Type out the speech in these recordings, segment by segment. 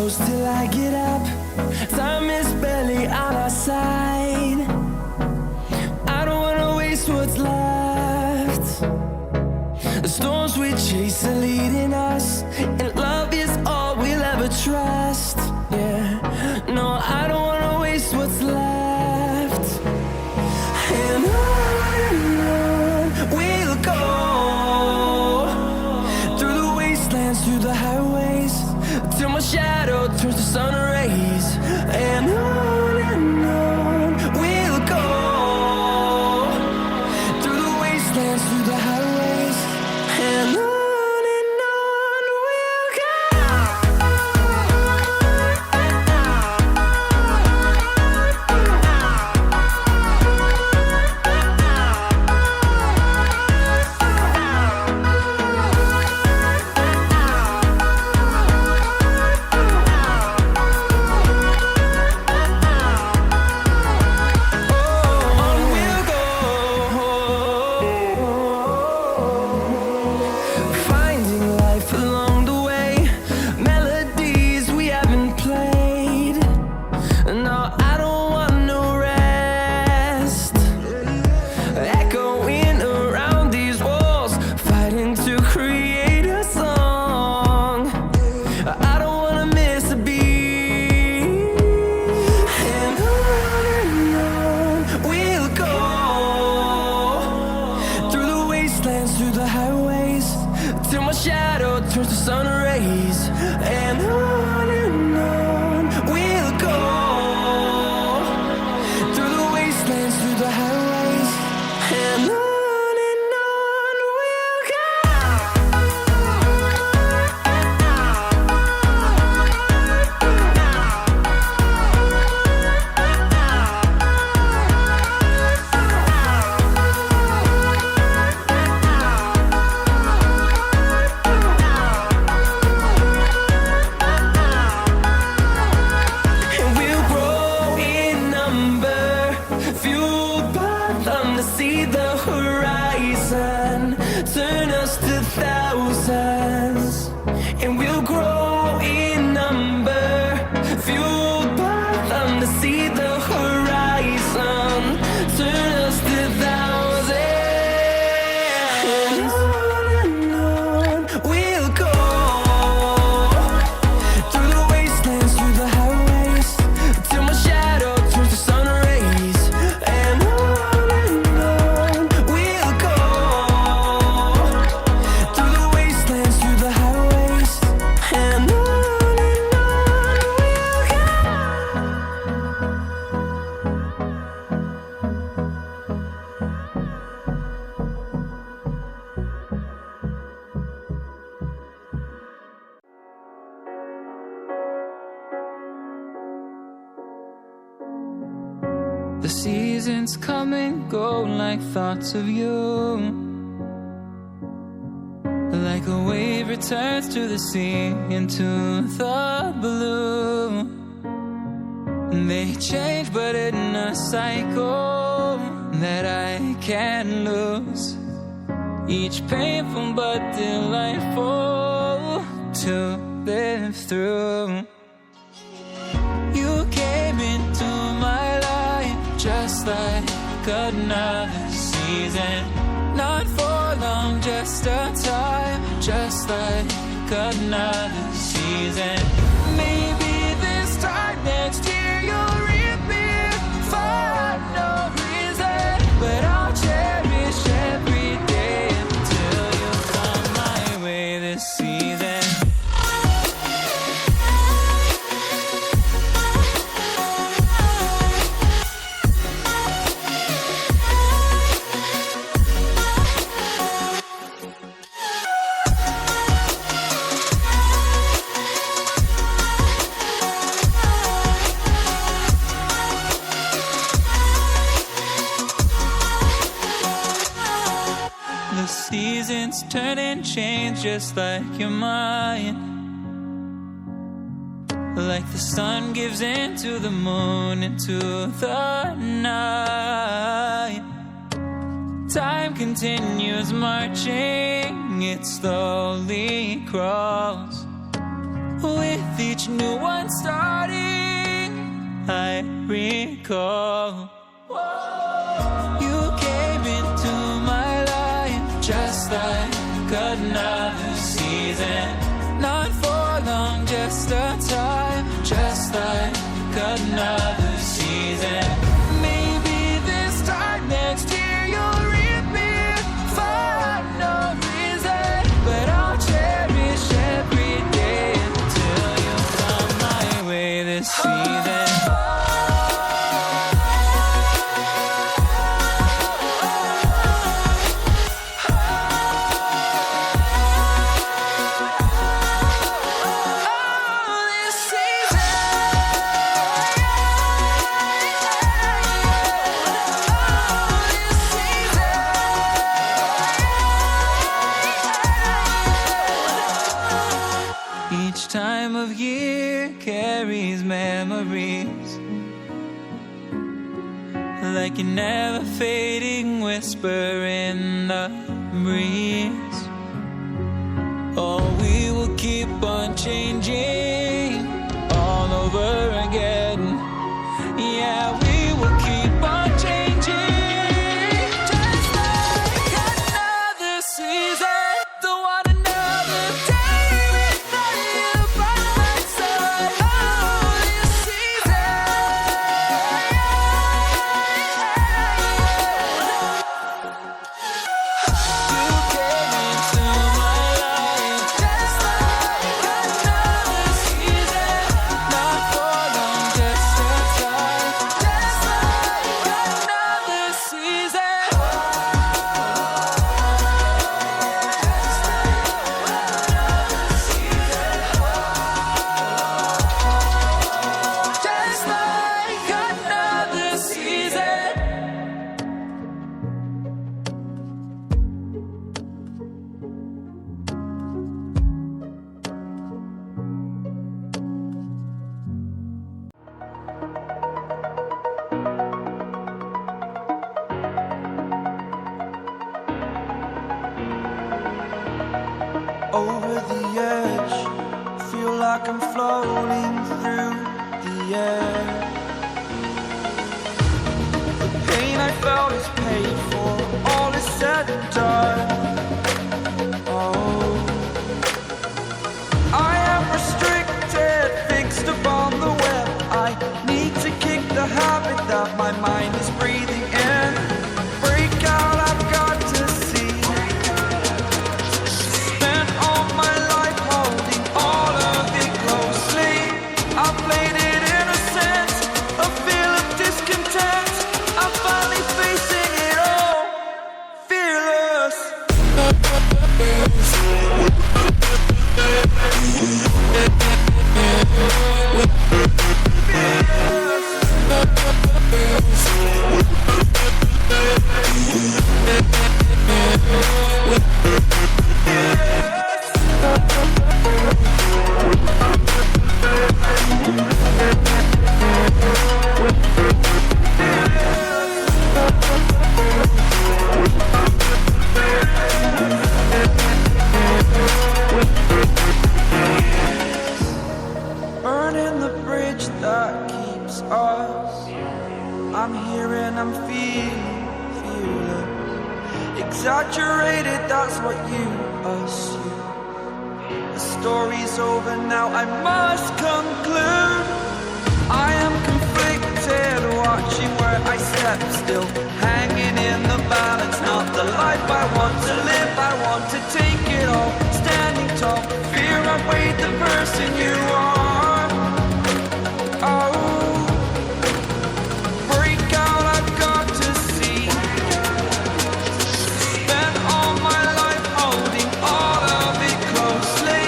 close till I get up. Time is barely on our side. I don't wanna waste what's left. The storms we chase are leading us, and love is all we'll ever trust. Yeah, no, I don't wanna waste what's left. And on we'll go, through the wastelands, through the highways, till my shadow turns to sun rays. And on we'll go, through the wastelands, through the highways, and on we'll go. Through the highways, till my shadow turns to sun rays. And on we'll go, through the wastelands, through the highways, and on we'll go. See the horizon, turn us to thousands, and we'll grow in number, fueled by them to see the horizon, turn us to thousands. And on we'll go, through the wastelands, through the highways, till my shadow turns to sun rays. And the seasons come and go like thoughts of you, like a wave returns to the sea into the blue. They change but in a cycle that I can't lose, each painful but delightful to live through. You came into my life just like another season, not for long, just a time, just like another season. Maybe this time next year you'll reappear for no reason, but I'll cherish every day until you come my way this season. The seasons turn and change just like your mind, like the sun gives into the moon, into the night. Time continues marching, it slowly crawls, with each new one starting, I recall you came into my life just like another season. Not for long, just a time, just like another season. Maybe this time next year you'll reappear for no reason, but I'll cherish every day until you come my way this season. Each time of year carries memories, like a never fading whisper in the breeze. Oh, we will keep on changing all over again. Yeah, we will keep on changing, just like another season. Don't want another day without you by my side. Oh, this season. You came into my life just like another season. Not for long, just a time, just like another season. Just like another season. Over the edge, feel like I'm floating through the air. The pain I felt is paid for, all is said and done. Oh, I am restricted, fixed upon the web. I need to kick the habit that my mind is breathing in. Break out, I've got to see. Spent all my life holding all of it closely. I played it innocent, a feel of discontent. I'm finally facing it all, fearless. Burning the bridge that keeps us. I'm here and I'm feeling fearless. Exaggerated, that's what you assume. The story's over now, I must conclude. I am conflicted, watching where I step still, hanging in the balance. Not the life I want to live, I want to take it all. Standing tall, fear outweighed the person you are. Oh, break out, I've got to see. Spent all my life holding all of it closely.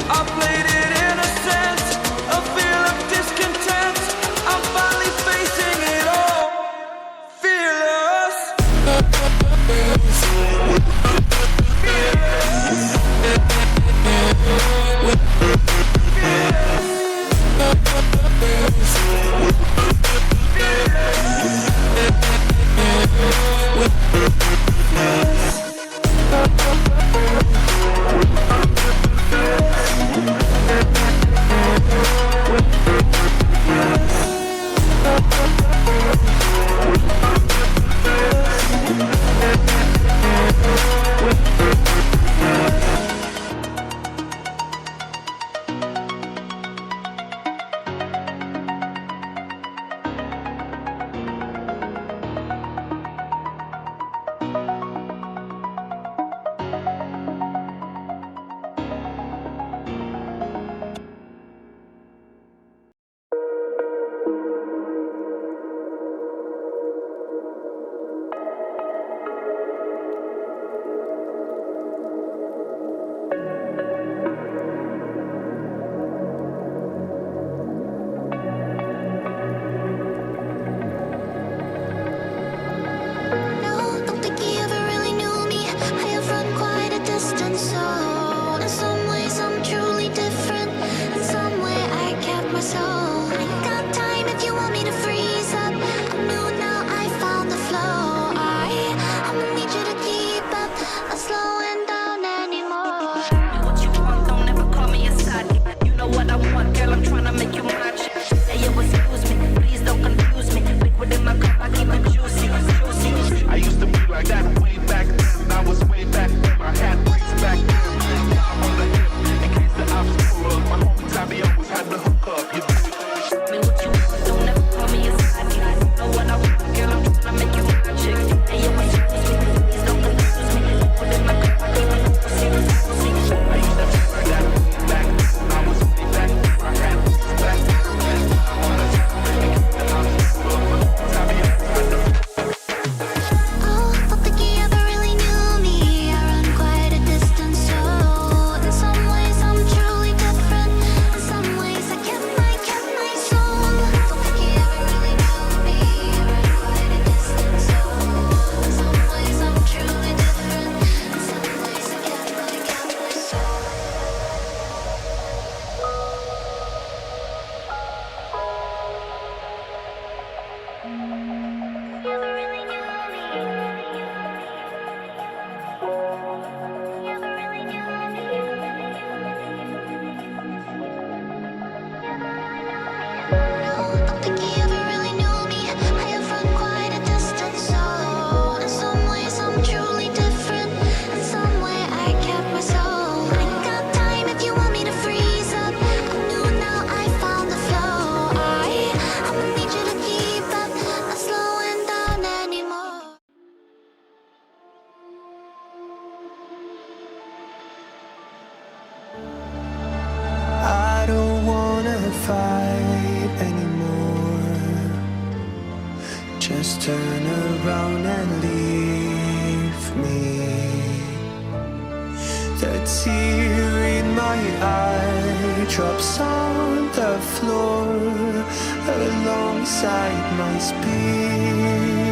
I played it innocent, a feel of discontent. I'm finally facing it all, fearless. turn around and leave me. The tear in my eye drops on the floor alongside my spirit.